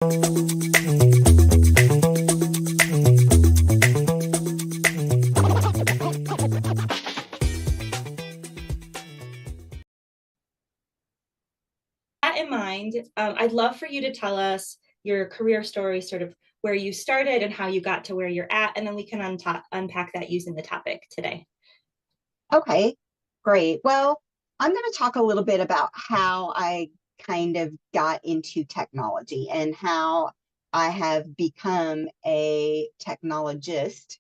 That in mind, I'd love for you to tell us your career story, sort of where you started and how you got to where you're at, and then we can unpack that using the topic today. Okay, great. Well, I'm going to talk a little bit about how I kind of got into technology and how I have become a technologist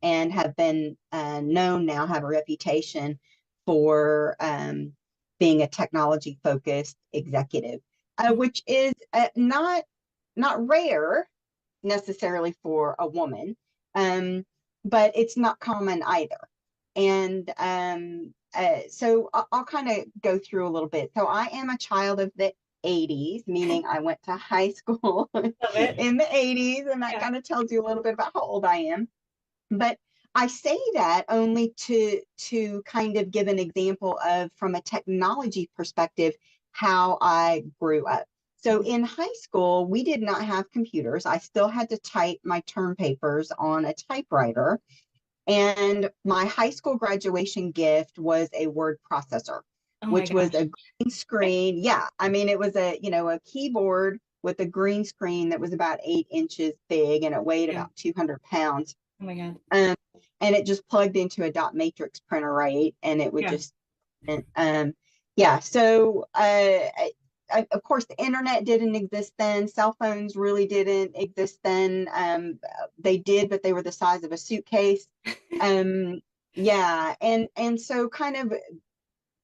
and have been known now, have a reputation for being a technology focused executive, which is not rare necessarily for a woman, but it's not common either. And so I'll kind of go through a little bit. So I am a child of the 80s, meaning I went to high school in the 80s, and that kind of tells you a little bit about how old I am. But I say that only to kind of give an example of, from a technology perspective, how I grew up. So in high school, we did not have computers. I still had to type my term papers on a typewriter. And my high school graduation gift was a word processor, which was a green screen. Yeah, I mean, it was a keyboard with a green screen that was about 8 inches big, and it weighed about 200 pounds. Oh my God. And it just plugged into a dot matrix printer, right? And it would just, so of course, the internet didn't exist then. Cell phones really didn't exist then. They did, but they were the size of a suitcase. And so kind of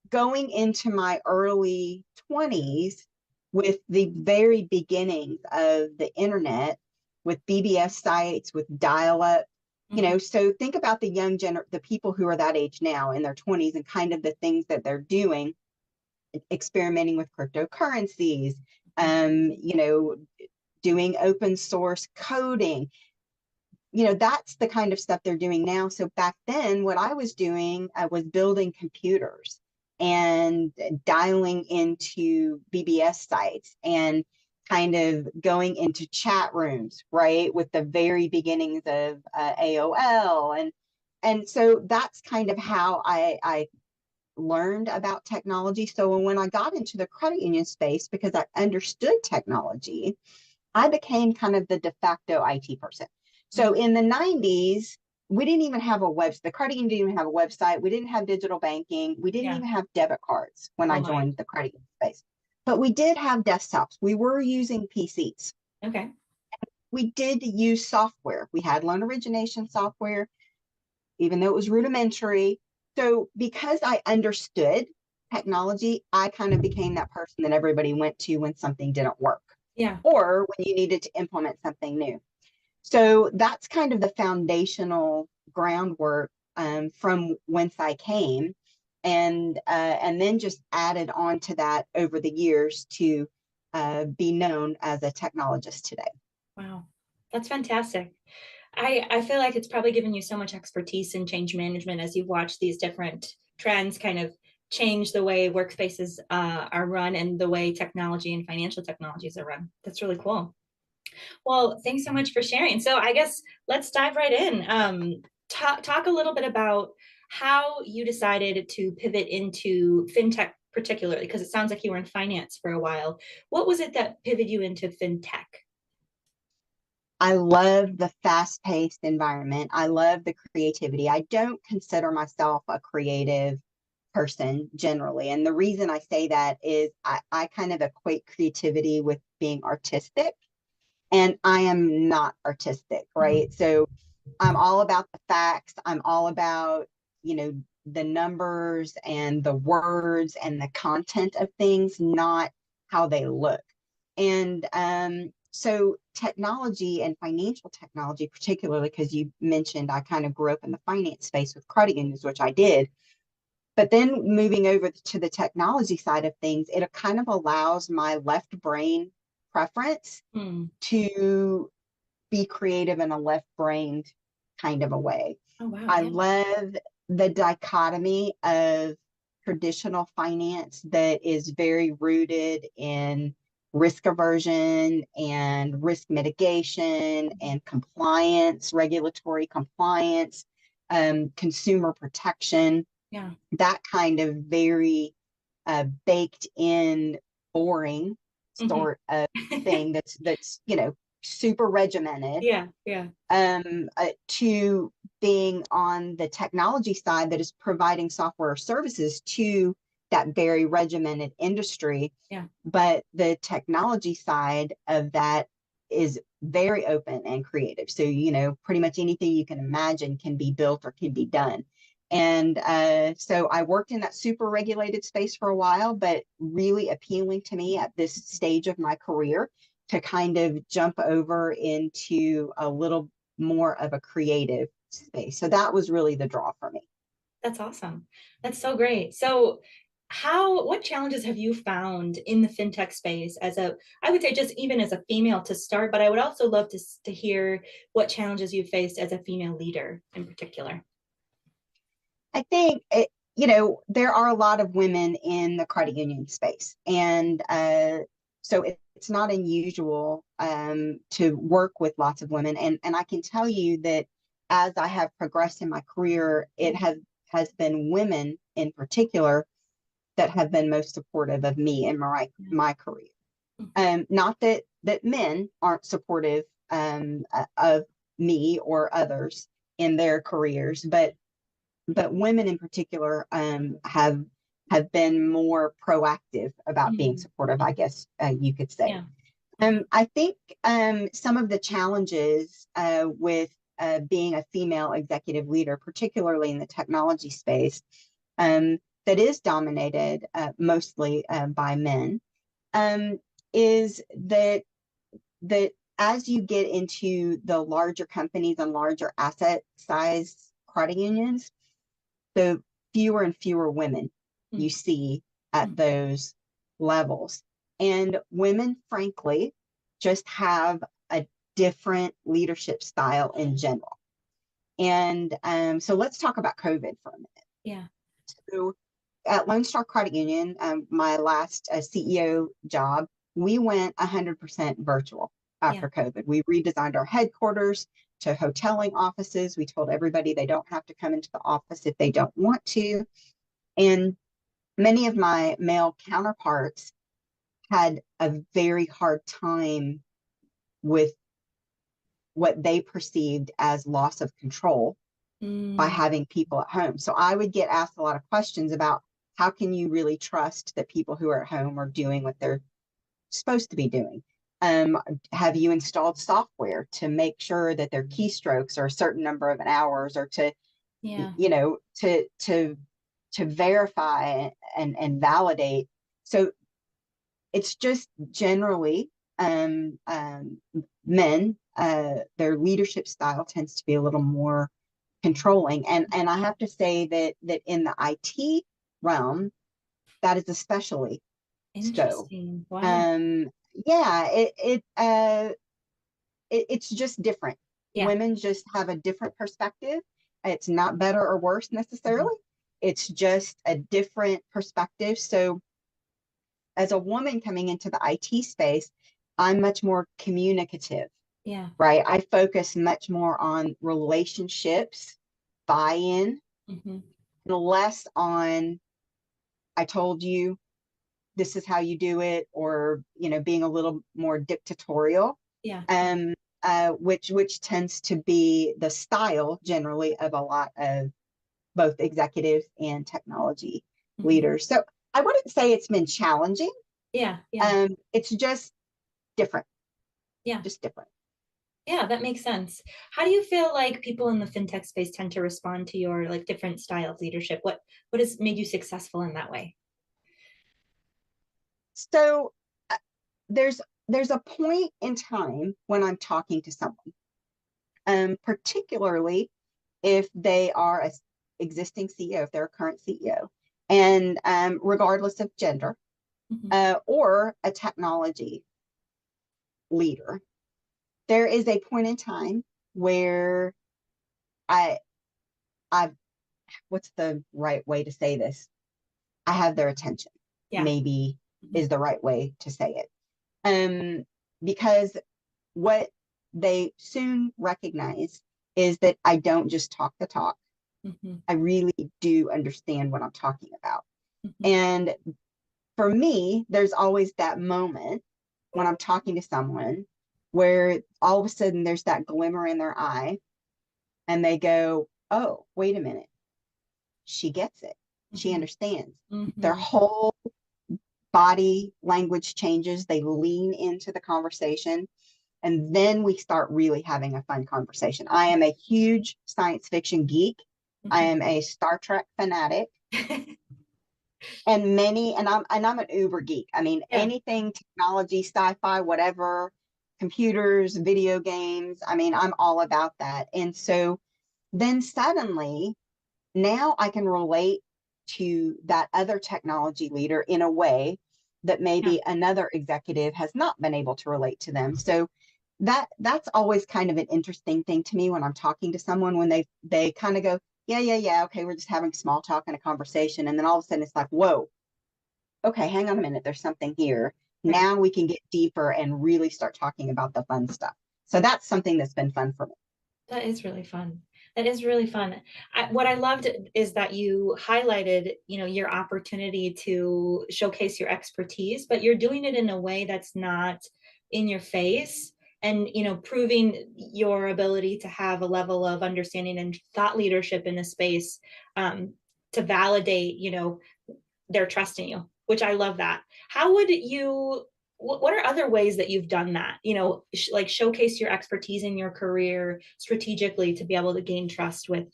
going into my early 20s with the very beginnings of the internet, with BBS sites, with dial-up, so think about the people who are that age now in their 20s, and kind of the things that they're doing, experimenting with cryptocurrencies, doing open source coding. That's the kind of stuff they're doing now. So back then, what I was doing was building computers and dialing into BBS sites and kind of going into chat rooms, right, with the very beginnings of AOL. And so that's kind of how I learned about technology. So when I got into the credit union space, because I understood technology, I became kind of the de facto IT person. So in the 90s, we didn't even have a website. The credit union didn't even have a website. We didn't have digital banking. We didn't even have debit cards when I joined the credit union space. But we did have desktops. We were using PCs. Okay. We did use software. We had loan origination software, even though it was rudimentary. So because I understood technology, I kind of became that person that everybody went to when something didn't work. Yeah. Or when you needed to implement something new. So that's kind of the foundational groundwork from whence I came, and then just added on to that over the years to be known as a technologist today. Wow, that's fantastic. I feel like it's probably given you so much expertise in change management as you've watched these different trends kind of change the way workspaces are run and the way technology and financial technologies are run. That's really cool. Well, thanks so much for sharing. So I guess let's dive right in. Talk a little bit about how you decided to pivot into FinTech particularly, because it sounds like you were in finance for a while. What was it that pivoted you into FinTech? I love the fast-paced environment. I love the creativity. I don't consider myself a creative person generally. And the reason I say that is I kind of equate creativity with being artistic, and I am not artistic, right? So I'm all about the facts. I'm all about, the numbers and the words and the content of things, not how they look. And so technology and financial technology, particularly because you mentioned I kind of grew up in the finance space with credit unions, which I did. But then moving over to the technology side of things, it kind of allows my left brain preference to be creative in a left-brained kind of a way. Oh, wow. I love the dichotomy of traditional finance that is very rooted in risk aversion and risk mitigation and compliance, regulatory compliance, consumer protection, Yeah. that kind of very baked in, boring Mhm. sort of thing that's super regimented, Yeah. Yeah. to being on the technology side that is providing software services to that very regimented industry. Yeah. But the technology side of that is very open and creative. So, pretty much anything you can imagine can be built or can be done. And so I worked in that super regulated space for a while, but really appealing to me at this stage of my career to kind of jump over into a little more of a creative space. So that was really the draw for me. That's awesome. That's so great. So what challenges have you found in the fintech space I would say just even as a female to start, but I would also love to hear what challenges you faced as a female leader in particular. I think there are a lot of women in the credit union space, and so it's not unusual to work with lots of women. And I can tell you that as I have progressed in my career, it has been women in particular that have been most supportive of me in my career. Not that men aren't supportive of me or others in their careers, but women in particular have been more proactive about being Mhm. supportive, I guess you could say. Yeah. I think some of the challenges with being a female executive leader, particularly in the technology space, that is dominated mostly by men, is that as you get into the larger companies and larger asset size credit unions, the fewer and fewer women you see at Mhm. those levels. And women, frankly, just have a different leadership style in general. And so let's talk about COVID for a minute. Yeah. So at Lone Star Credit Union, my last CEO job, we went 100% virtual Yeah. after COVID. We redesigned our headquarters to hoteling offices. We told everybody they don't have to come into the office if they don't want to. And many of my male counterparts had a very hard time with what they perceived as loss of control by Mm. having people at home. So I would get asked a lot of questions about how can you really trust that people who are at home are doing what they're supposed to be doing? Have you installed software to make sure that their keystrokes are a certain number of hours, or to, Yeah. to verify and validate? So it's just generally men, their leadership style tends to be a little more controlling. And I have to say that in the IT realm, that is especially so. Interesting. Wow. Um, yeah, it's just different. Yeah. Women just have a different perspective. It's not better or worse Mhm. necessarily. It's just a different perspective. So as a woman coming into the IT space, I'm much more communicative, Yeah. right? I focus much more on relationships, buy-in, Hmm. and less on, I told you this is how you do it, or being a little more dictatorial, Yeah. Yeah. um, which tends to be the style generally of a lot of both executives and technology Hmm. leaders. So I wouldn't say it's been challenging. Yeah. Yeah. It's just different, Yeah. just different. Yeah, that makes sense. How do you feel like people in the fintech space tend to respond to your like different style of leadership? What has made you successful in that way? So uh, there's a point in time when I'm talking to someone, particularly if they are a existing CEO, if they're a current CEO, and regardless of gender, Hmm. or a technology leader, there is a point in time where I, I, what's the right way to say this? I have their attention, Yeah. maybe Mhm. is the right way to say it. Because what they soon recognize is that I don't just talk the talk. Mhm. I really do understand what I'm talking about. Mhm. And for me, there's always that moment when I'm talking to someone where all of a sudden there's that glimmer in their eye and they go, oh, wait a minute. She gets it. She Mhm. understands. Their Mhm. whole body language changes. They lean into the conversation. And then we start really having a fun conversation. I am a huge science fiction geek. I Mhm. am a Star Trek fanatic. And I'm an uber geek. I mean, Yeah. anything technology, sci-fi, whatever, computers, video games. I mean, I'm all about that. And so then suddenly now I can relate to that other technology leader in a way that Yeah. maybe another executive has not been able to relate to them. So that's always kind of an interesting thing to me when I'm talking to someone, when they kind of go, yeah, yeah, yeah, okay, we're just having small talk and a conversation, and then all of a sudden it's like, whoa, okay, hang on a minute, there's something here. Right. Now we can get deeper and really start talking about the fun stuff. So that's something that's been fun for me. That is really fun. That is really fun. What I loved is that you highlighted, your opportunity to showcase your expertise, but you're doing it in a way that's not in your face, and, proving your ability to have a level of understanding and thought leadership in the space, to validate, their trust in you, which I love that. How would you, what are other ways that you've done that? Like showcase your expertise in your career strategically to be able to gain trust with,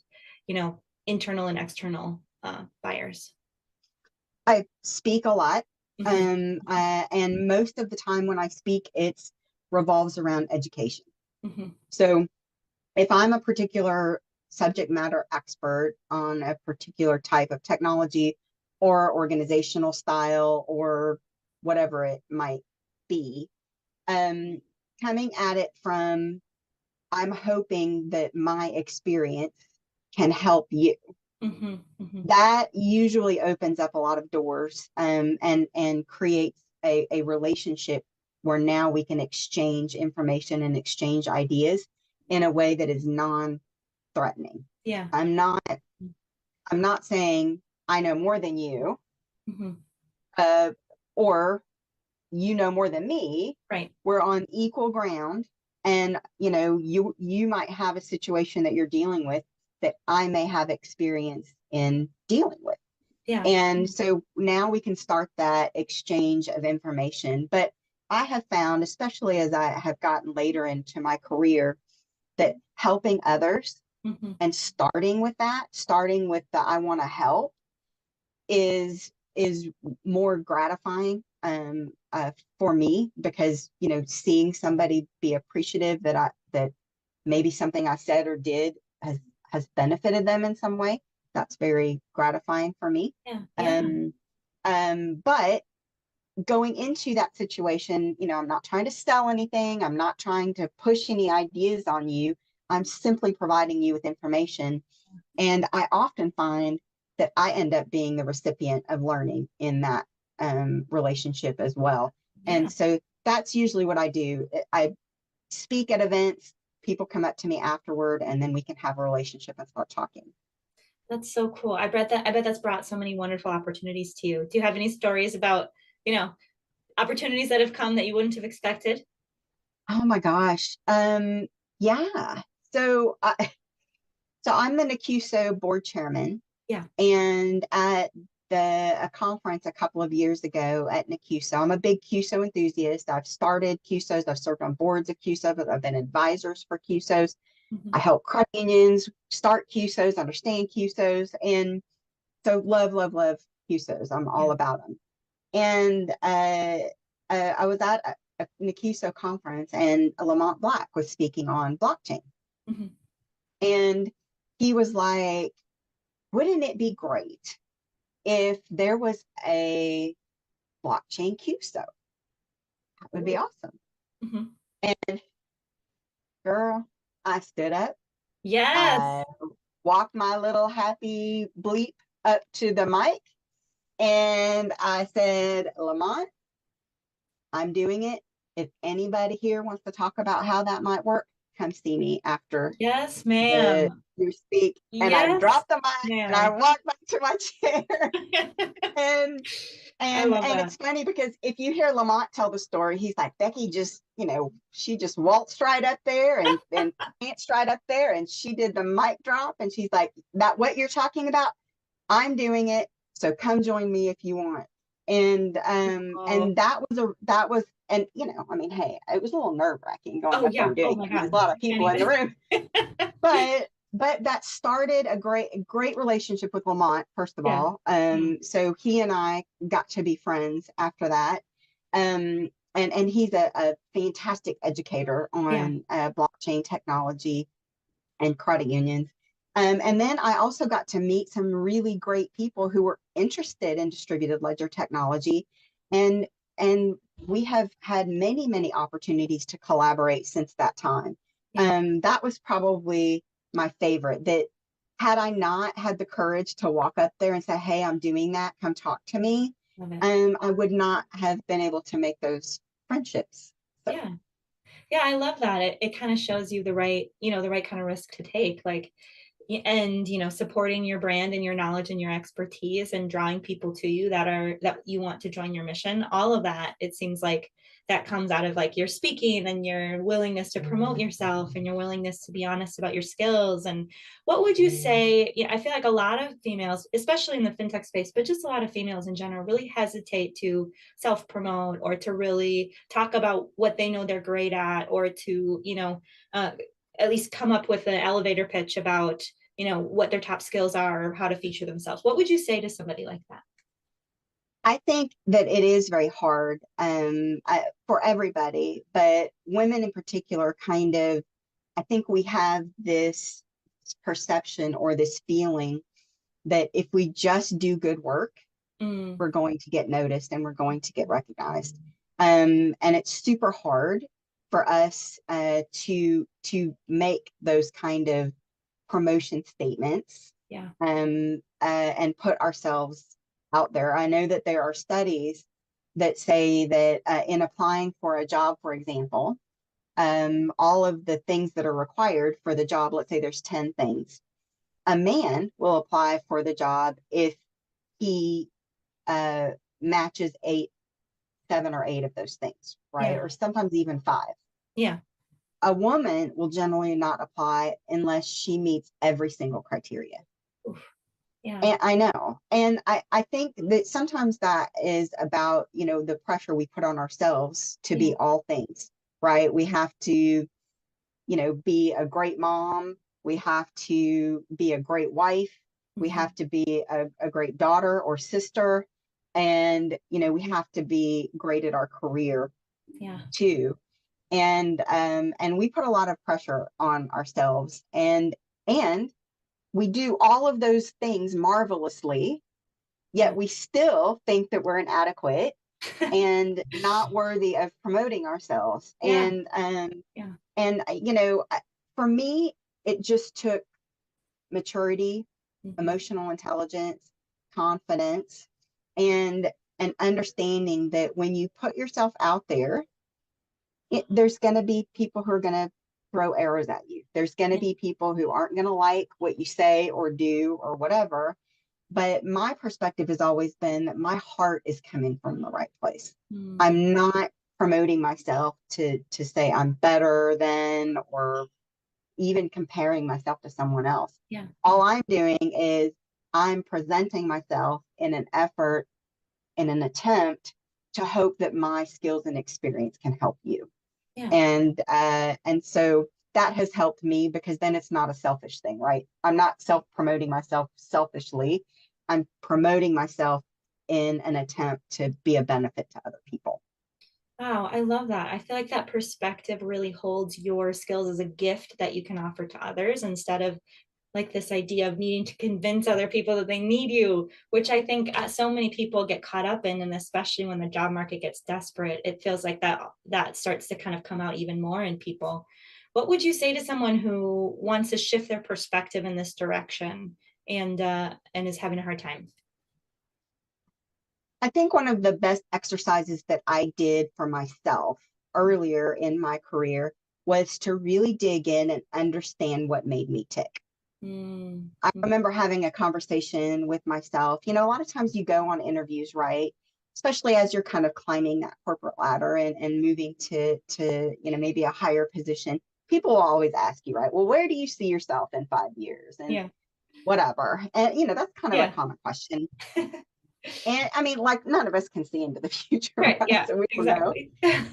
internal and external buyers. I speak a lot. Mhm. And most of the time when I speak, it's revolves around education. Mhm. So if I'm a particular subject matter expert on a particular type of technology or organizational style or whatever it might be, um, coming at it from, I'm hoping that my experience can help you. Mhm. Mhm. That usually opens up a lot of doors, and creates a relationship where now we can exchange information and exchange ideas in a way that is non-threatening. Yeah. I'm not I'm not saying I know more than you, Mhm. uh, or you know more than me. Right. We're on equal ground, and you might have a situation that you're dealing with that I may have experience in dealing with. Yeah. And so now we can start that exchange of information. But I have found, especially as I have gotten later into my career, that helping others Mhm. and starting with the I want to help is more gratifying, for me, because seeing somebody be appreciative that maybe something I said or did has benefited them in some way. That's very gratifying for me. Yeah. Yeah. Um, but going into that situation, I'm not trying to sell anything. I'm not trying to push any ideas on you. I'm simply providing you with information. And I often find that I end up being the recipient of learning in that relationship as well. Yeah. And so that's usually what I do. I speak at events, people come up to me afterward, and then we can have a relationship and start talking. That's so cool. I bet that's brought so many wonderful opportunities to you. Do you have any stories about, you know, opportunities that have come that you wouldn't have expected? Oh my gosh. Yeah. So, so I'm the NACUSO board chairman, Yeah. and at a conference a couple of years ago at NACUSO, I'm a big CUSO enthusiast. I've started CUSOs. I've served on boards of CUSOs. I've been advisors for CUSOs. Mhm. I help credit unions start CUSOs, understand CUSOs, and so love, love, love CUSOs. I'm all Yeah. about them. And I was at a NACUSO conference, and Lamont Black was speaking on blockchain. Mhm. And he was like, wouldn't it be great if there was a blockchain CUSO? That would be Ooh. awesome. Mhm. And girl, I stood up, Yes. I walked my little happy bleep up to the mic, and I said, Lamont, I'm doing it. if anybody here wants to talk about how that might work, come see me after Yes, the ma'am. you speak. And I Yes, drop the mic and I ma'am. walk back to my chair. And I love and that. it's funny because if you hear Lamont tell the story, he's like, Becky just, she just waltzed right up there and danced right up there and she did the mic drop and she's like, that what you're talking about, I'm doing it. So come join me if you want. Oh, And that was and I mean, hey, it was a little nerve-wracking going oh up there yeah. and Oh doing my it. I mean, there's God. a lot of I can't people in the even. room, but that started a great relationship with Lamont, first of Yeah. all. Yeah. So he and I got to be friends after that. And he's a fantastic educator Yeah. on blockchain technology and credit unions. And then I also got to meet some really great people who were interested in distributed ledger technology. And and we have had many opportunities to collaborate since that time. Yeah. That was probably my favorite. That had I not had the courage to walk up there and say, "Hey, I'm doing that. Come talk to me," Love it. I would not have been able to make those friendships. So Yeah. Yeah, I love that. It kind of shows you the right, the right kind of risk to take. Like, and supporting your brand and your knowledge and your expertise and drawing people to you that you want to join your mission, all of that, it seems like that comes out of like your speaking and your willingness to promote yourself and your willingness to be honest about your skills. And what would you say, I feel like a lot of females, especially in the fintech space, but just a lot of females in general, really hesitate to self promote or to really talk about what they know they're great at, or to uh, at least come up with an elevator pitch about what their top skills are or how to feature themselves. What would you say to somebody like that? I think that it is very hard for everybody, but women in particular kind of, I think we have this perception or this feeling that if we just do good work, Mm, we're going to get noticed and we're going to get recognized. And it's super hard for us to make those kind of promotion statements yeah. and put ourselves out there. I know that there are studies that say that in applying for a job, for example, all of the things that are required for the job, let's say there's 10 things. A man will apply for the job if he uh, matches 7 or 8 of those things, right? Yeah. Or sometimes even 5. Yeah. A woman will generally not apply unless she meets every single criteria. Oof. Yeah. And I know. And I think that sometimes that is about, the pressure we put on ourselves to Yeah. be all things, right? We have to, be a great mom. We have to be a great wife. We Mhm. have to be a great daughter or sister. And, we have to be great at our career Yeah. too. And we put a lot of pressure on ourselves. And we do all of those things marvelously, Yeah. yet we still think that we're inadequate and not worthy of promoting ourselves. Yeah. And Yeah. and for me, it just took maturity, Mhm. emotional intelligence, confidence, and an understanding that when you put yourself out there, there's going to be people who are going to throw arrows at you. There's going to Yeah. be people who aren't going to like what you say or do or whatever. But my perspective has always been that my heart is coming from the right place. Mm. I'm not promoting myself to say I'm better than or even comparing myself to someone else. Yeah. All I'm doing is I'm presenting myself in an effort, in an attempt to hope that my skills and experience can help you. Yeah. And so that has helped me because then it's not a selfish thing, right? I'm not self-promoting myself selfishly. I'm promoting myself in an attempt to be a benefit to other people. Wow, I love that. I feel like that perspective really holds your skills as a gift that you can offer to others instead of like this idea of needing to convince other people that they need you, which I think so many people get caught up in. And especially when the job market gets desperate, it feels like that starts to kind of come out even more in people. What would you say to someone who wants to shift their perspective in this direction and is having a hard time? I think one of the best exercises that I did for myself earlier in my career was to really dig in and understand what made me tick. Mm. I remember having a conversation with myself. A lot of times you go on interviews, right? Especially as you're kind of climbing that corporate ladder and moving to maybe a higher position. People will always ask you, right? Well, where do you see yourself in 5 years? And Yeah. whatever. And that's kind of a Yeah. common question. And I mean, like none of us can see into the future, Right. right? Yeah, So we don't know. exactly.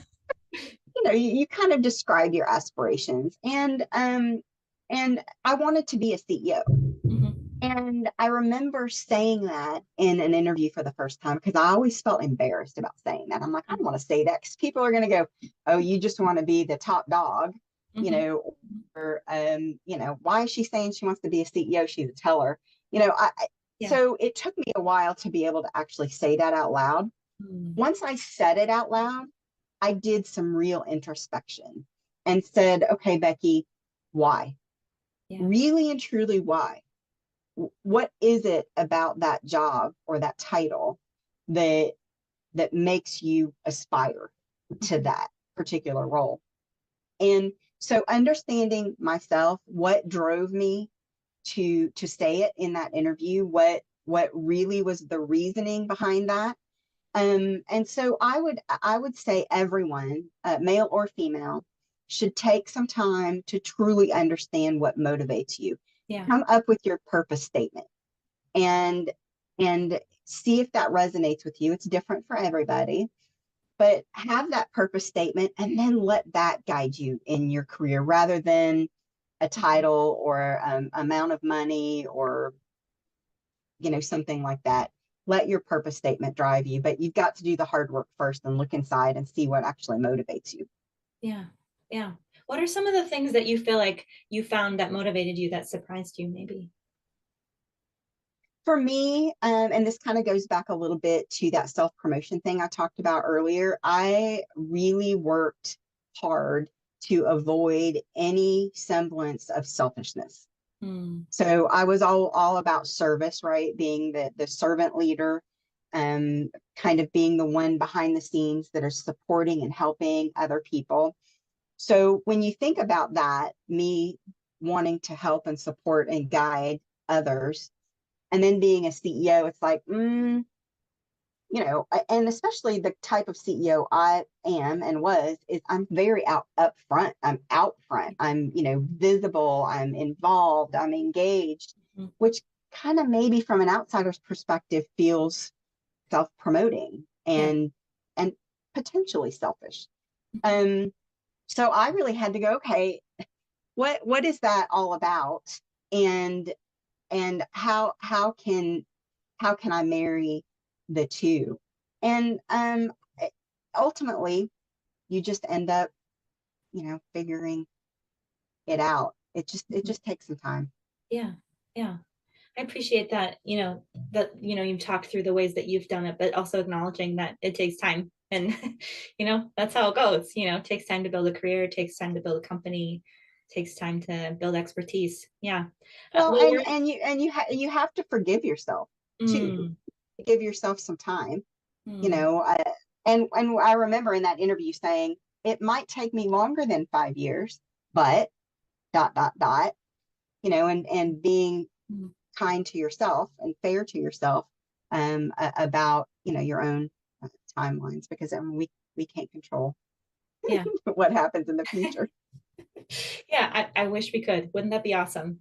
You kind of describe your aspirations. And I wanted to be a CEO. Mhm. And I remember saying that in an interview for the first time because I always felt embarrassed about saying that. I'm like, I don't want to say that because people are going to go, oh, you just want to be the top dog, Mhm. or, why is she saying she wants to be a CEO? She's a teller. Yeah. So it took me a while to be able to actually say that out loud. Mm. Once I said it out loud, I did some real introspection and said, okay, Becky, why? Yeah. Really and truly, why? What is it about that job or that title that makes you aspire to Mhm. that particular role? And so understanding myself, what drove me to say it in that interview, what really was the reasoning behind that. And so I would say everyone, male or female, should take some time to truly understand what motivates you. Yeah. Come up with your purpose statement and see if that resonates with you. It's different for everybody, but have that purpose statement and then let that guide you in your career rather than a Mhm. title or amount of money or something like that. Let your purpose statement drive you, but you've got to do the hard work first and look inside and see what actually motivates you. Yeah. Yeah. What are some of the things that you feel like you found that motivated you, that surprised you maybe? For me, and this kind of goes back a little bit to that self promotion thing I talked about earlier, I really worked hard to avoid any semblance of selfishness. Mm. So I was all about service, right? Being the servant leader, kind of being the one behind the scenes that are supporting and helping other people. So when you think about that, me wanting to help and support and guide others, and then being a CEO, it's like, and especially the type of CEO I am and was, is I'm very up front. I'm out front. I'm, visible. I'm involved. I'm engaged, Mhm. which kind of maybe from an outsider's perspective feels self-promoting Yeah. and potentially selfish. Mhm. Um, so I really had to go, okay, what is that all about? And how can I marry the two? And ultimately, you just end up, figuring it out. It just takes some time. Yeah. Yeah. I appreciate that, that, you've talked through the ways that you've done it, but also acknowledging that it takes time. And, that's how it goes. It takes time to build a career, it takes time to build a company, it takes time to build expertise. Yeah. Well, Well, you have to forgive yourself too. mm, Give yourself some time, you mm, know. And I remember in that interview saying it might take me longer than 5 years, but dot dot dot, and being mm. kind to yourself and fair to yourself about your own timelines because I mean, we can't control Yeah. what happens in the future. Yeah. I wish we could. Wouldn't that be awesome?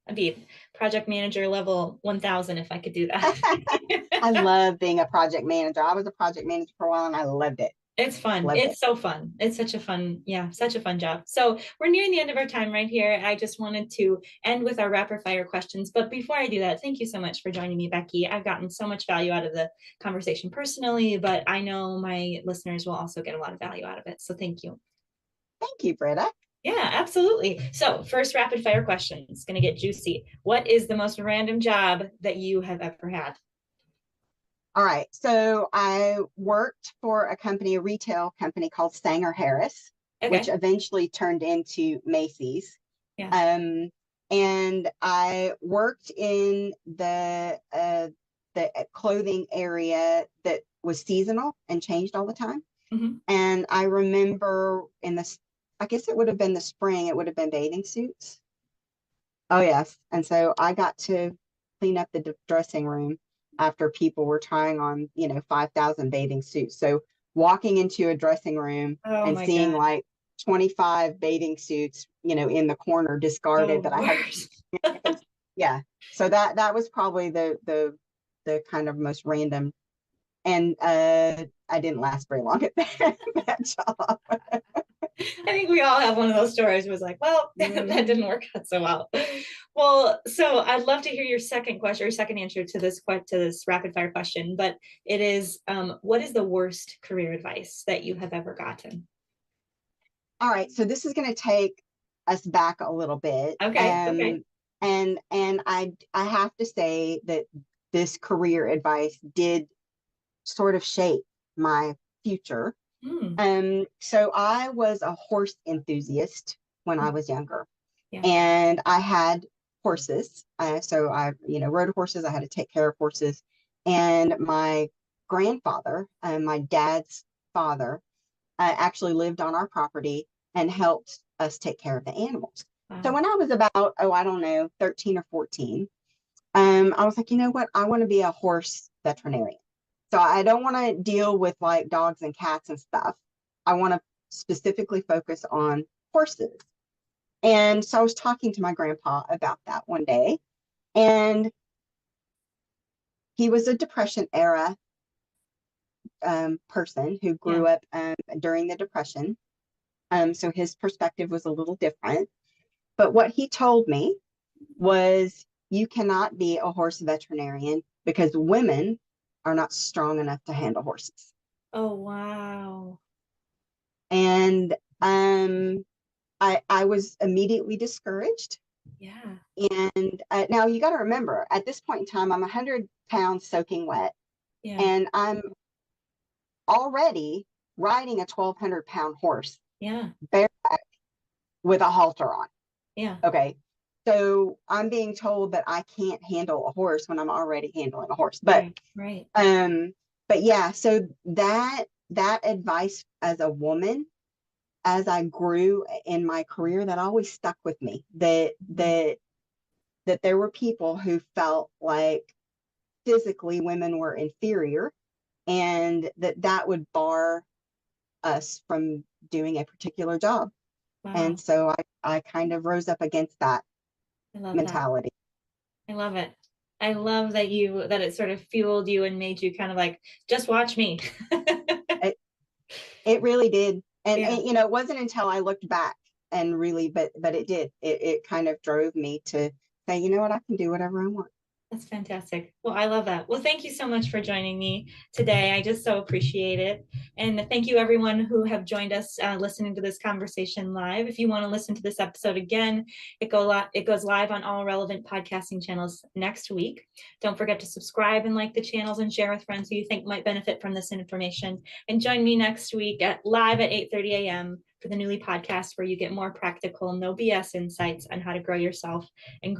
I'd be project manager level 1000 if I could do I that. love being a project manager. I was a project manager for a while and I loved it. It's fun. Loved it. It's so fun. It's such a fun, yeah, such a fun job. So we're nearing the end of our time right here. I just wanted to end with our rapid fire questions. But before I do that, thank you so much for joining me, Becky. I've gotten so much value out of the conversation personally, but I know my listeners will also get a lot of value out of it. So thank you. Thank you, Britta. Yeah, absolutely. So first rapid fire question. It's going to get juicy. What is the most random job that you have ever had? All right. So I worked for a retail company called Sanger Harris, which Okay. eventually turned into Macy's. Yeah. Um, and I worked in the clothing area that was seasonal and changed all the time. Mhm. And I remember in this, I guess it would have been the spring, it would have been bathing suits. Oh, yes. And so I got to clean up the dressing room after people were trying on, 5,000 bathing suits. So walking into a dressing room Oh and my seeing God. like 25 bathing suits, in the corner discarded Oh, that I had, worse. because, yeah. So that was probably the kind of most random. And I didn't last very long at that job. I think we all have one of those stories was like, well, that Mhm. didn't work out so well. Well, so I'd love to hear your second question or second answer to this rapid fire question, but it is, what is the worst career advice that you have ever gotten? All right, so this is going to take us back a little bit. Okay, okay. And I have to say that this career advice did sort of shape my future. Hmm. So I was a horse enthusiast when I Hmm. was younger, Yeah, and I had horses. So I, rode horses. I had to take care of horses, and my grandfather, my dad's father, actually lived on our property and helped us take care of the animals. So wow. when I was about, oh, I don't know, 13 or 14, I was like, you know what? I want to be a horse veterinarian. So I don't want to deal with like dogs and cats and stuff. I want to specifically focus on horses. And so I was talking to my grandpa about that one day, and he was a Depression era person who Yeah. grew up during the Depression. So his perspective was a little different. But what he told me was, you cannot be a horse veterinarian because women are not strong enough to handle horses. Oh, wow. And I was immediately discouraged. Yeah. And now you got to remember, at this point in time, I'm 100 pounds soaking wet, Yeah. and I'm already riding a 1,200-pound horse Yeah. bareback with a halter on. Yeah. Okay. So I'm being told that I can't handle a horse when I'm already handling a horse. Right. Right. Um, but yeah, so that advice as a woman, as I grew in my career, that always stuck with me. Mhm. That there were people who felt like physically women were inferior, and that would bar us from doing a particular job. And Wow. so I kind of rose up against that I love that. mentality. I love it. I love that it sort of fueled you and made you kind of like, just watch me. It, it really did. Yeah. And it wasn't until I looked back and really, but it did. It kind of drove me to say, you know what, I can do whatever I want. That's fantastic. Well, I love that. Well, thank you so much for joining me today. I just so appreciate it. And thank you everyone who have joined us listening to this conversation live. If you want to listen to this episode again, it goes live on all relevant podcasting channels next week. Don't forget to subscribe and like the channels and share with friends who you think might benefit from this information. And join me next week live at 8:30 a.m. for the Newly podcast, where you get more practical, no BS insights on how to grow yourself and